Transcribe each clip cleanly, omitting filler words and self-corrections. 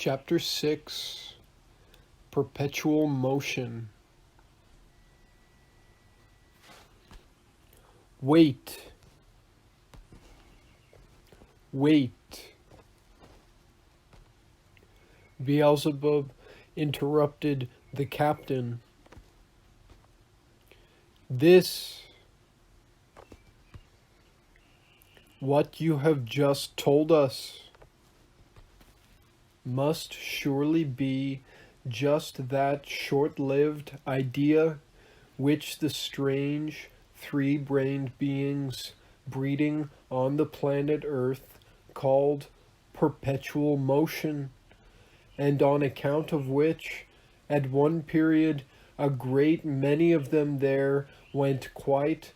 Chapter 6, Perpetual Motion. Wait. Wait. Beelzebub interrupted the captain. This, what you have just told us, must surely be just that short-lived idea which the strange three-brained beings breeding on the planet Earth called perpetual motion, and on account of which, at one period, a great many of them there went quite,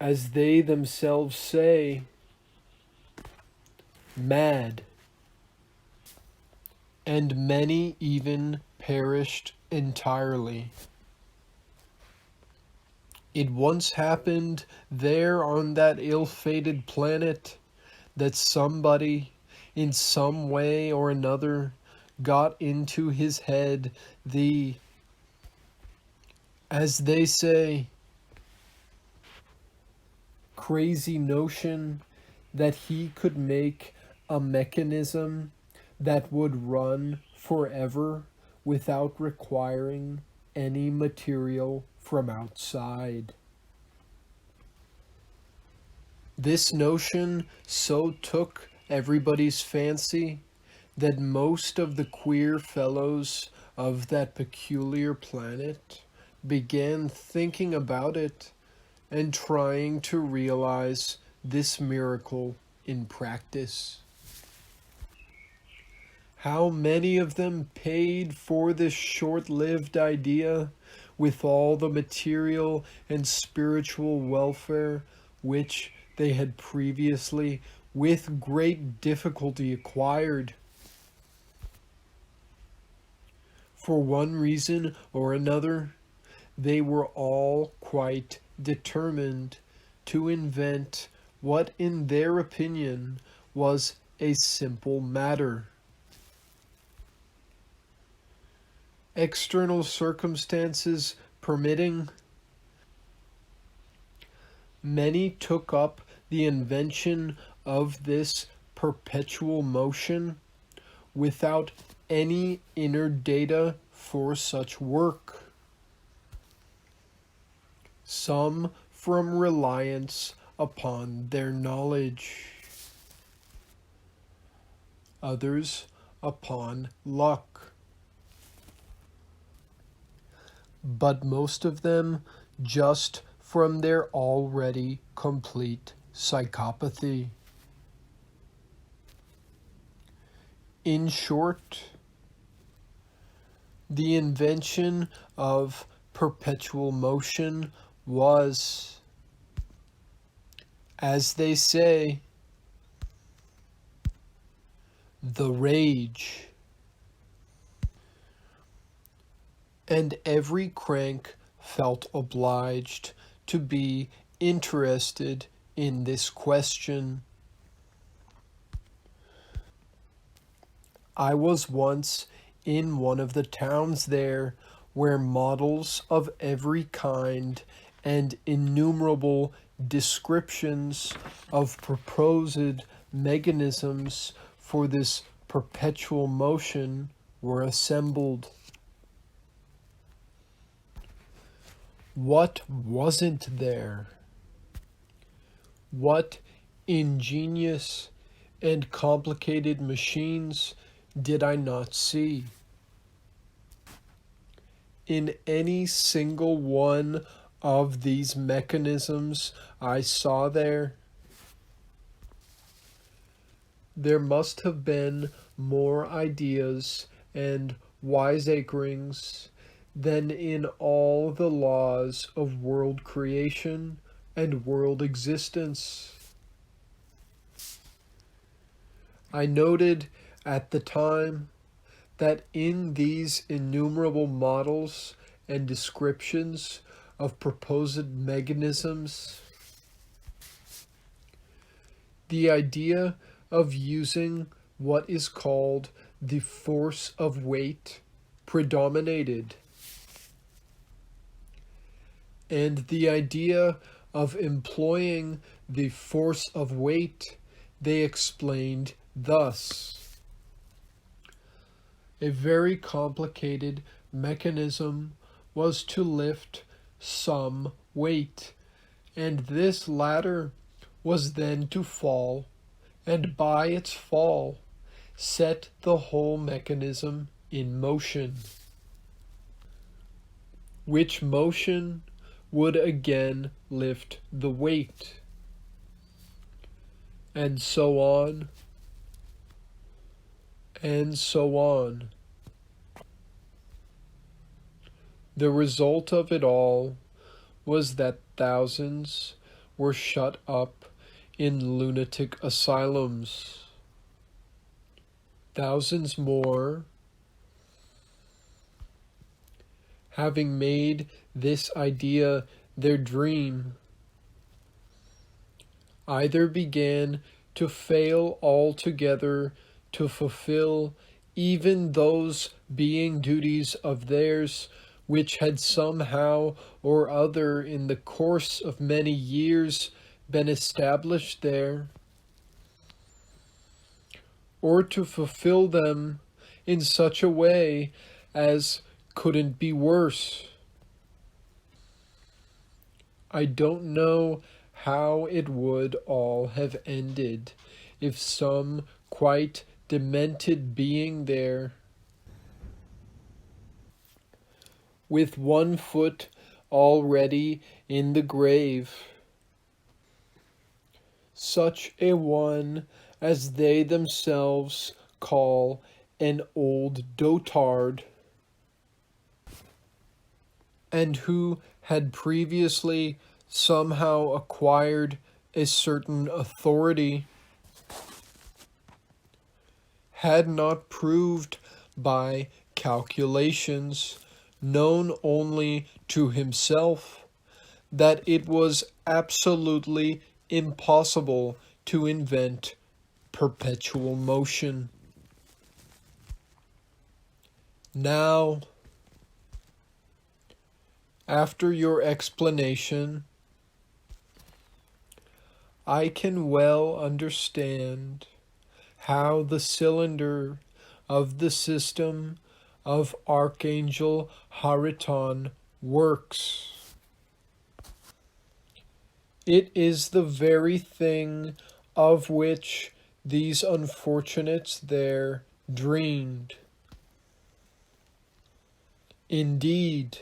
as they themselves say, mad, and many even perished entirely. It once happened there on that ill-fated planet that somebody, in some way or another, got into his head the, as they say, crazy notion that he could make a mechanism that would run forever without requiring any material from outside. This notion so took everybody's fancy that most of the queer fellows of that peculiar planet began thinking about it and trying to realize this miracle in practice. How many of them paid for this short-lived idea with all the material and spiritual welfare which they had previously with great difficulty acquired? For one reason or another, they were all quite determined to invent what in their opinion was a simple matter. External circumstances permitting, many took up the invention of this perpetual motion without any inner data for such work. Some from reliance upon their knowledge, others upon luck, but most of them just from their already complete psychopathy. In short, the invention of perpetual motion was, as they say, the rage. And every crank felt obliged to be interested in this question. I was once in one of the towns there where models of every kind and innumerable descriptions of proposed mechanisms for this perpetual motion were assembled. What wasn't there? What ingenious and complicated machines did I not see? In any single one of these mechanisms I saw there must have been more ideas and wiseacrings than in all the laws of world creation and world existence. I noted at the time that in these innumerable models and descriptions of proposed mechanisms, the idea of using what is called the force of weight predominated. And the idea of employing the force of weight they explained thus: a very complicated mechanism was to lift some weight, and this latter was then to fall, and by its fall set the whole mechanism in motion, which motion would again lift the weight, and so on, and so on. The result of it all was that thousands were shut up in lunatic asylums. Thousands more, having made this idea their dream, either began to fail altogether to fulfill even those being duties of theirs which had somehow or other in the course of many years been established there, or to fulfill them in such a way as couldn't be worse. I don't know how it would all have ended if some quite demented being there, with one foot already in the grave, such a one as they themselves call an old dotard, and who had previously somehow acquired a certain authority, had not proved by calculations known only to himself that it was absolutely impossible to invent perpetual motion. Now, after your explanation, I can well understand how the cylinder of the system of Archangel Hariton works. It is the very thing of which these unfortunates there dreamed. Indeed,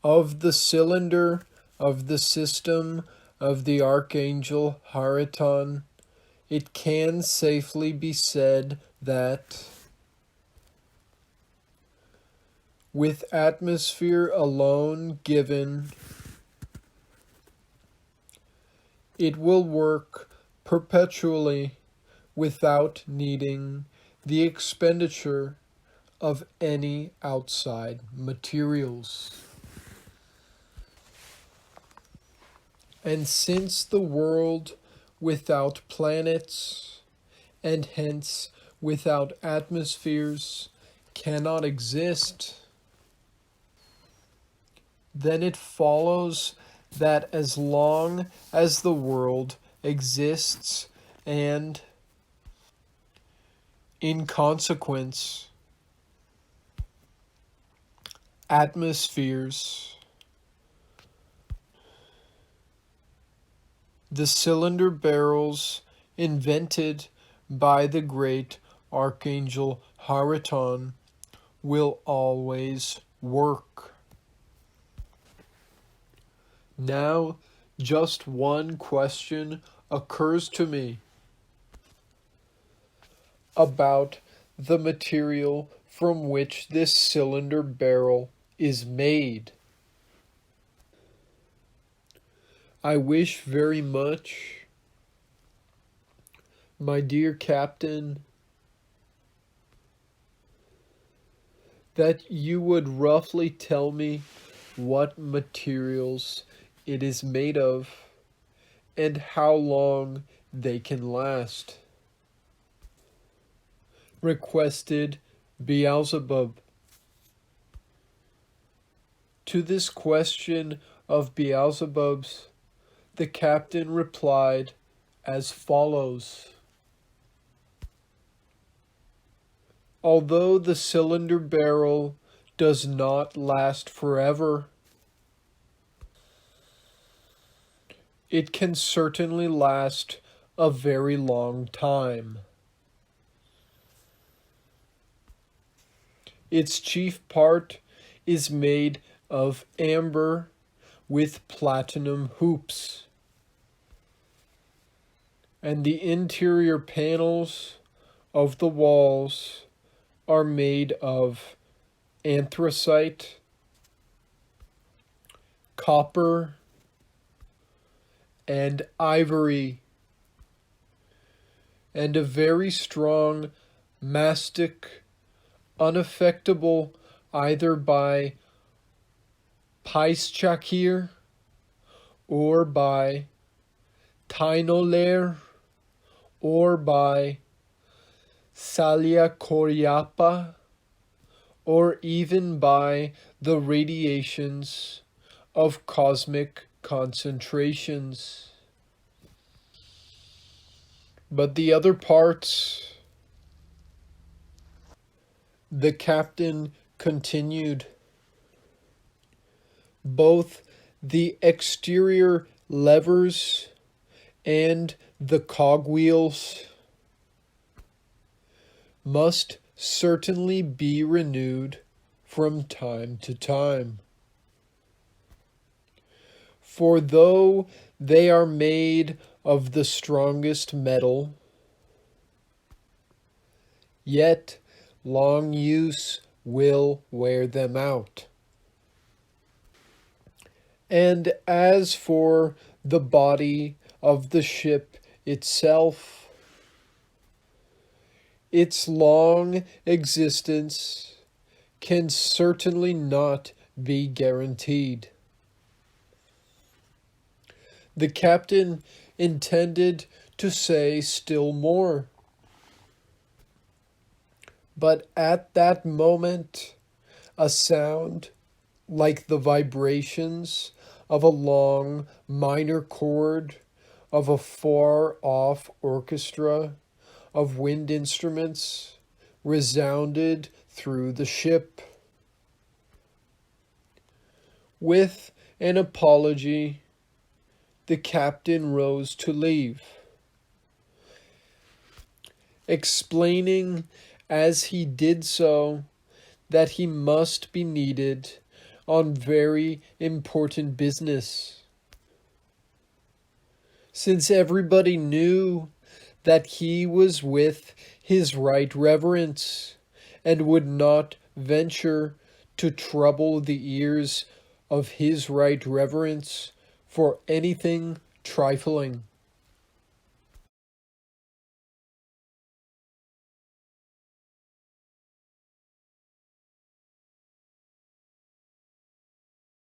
of the cylinder of the system of the Archangel Hariton, it can safely be said that, with atmosphere alone given, it will work perpetually without needing the expenditure of any outside materials. And since the world without planets, and hence without atmospheres, cannot exist, then it follows that as long as the world exists and, in consequence, atmospheres, the cylinder barrels invented by the great Archangel Hariton will always work. Now, just one question occurs to me about the material from which this cylinder barrel is made. I wish very much, my dear Captain, that you would roughly tell me what materials it is made of, and how long they can last. Requested Beelzebub. To this question of Beelzebub's, the captain replied as follows. Although the cylinder barrel does not last forever, it can certainly last a very long time. Its chief part is made of amber with platinum hoops, and the interior panels of the walls are made of anthracite, copper, and ivory, and a very strong mastic, unaffectable either by Peischakir or by Tainolair or by Salia coriapa, or even by the radiations of cosmic concentrations. But the other parts, the captain continued, both the exterior levers and the cogwheels must certainly be renewed from time to time. For though they are made of the strongest metal, yet long use will wear them out. And as for the body of the ship itself, its long existence can certainly not be guaranteed. The captain intended to say still more, but at that moment a sound like the vibrations of a long minor chord of a far-off orchestra of wind instruments resounded through the ship. With an apology, the captain rose to leave, explaining as he did so that he must be needed on very important business, since everybody knew that he was with his right reverence, and would not venture to trouble the ears of his right reverence for anything trifling.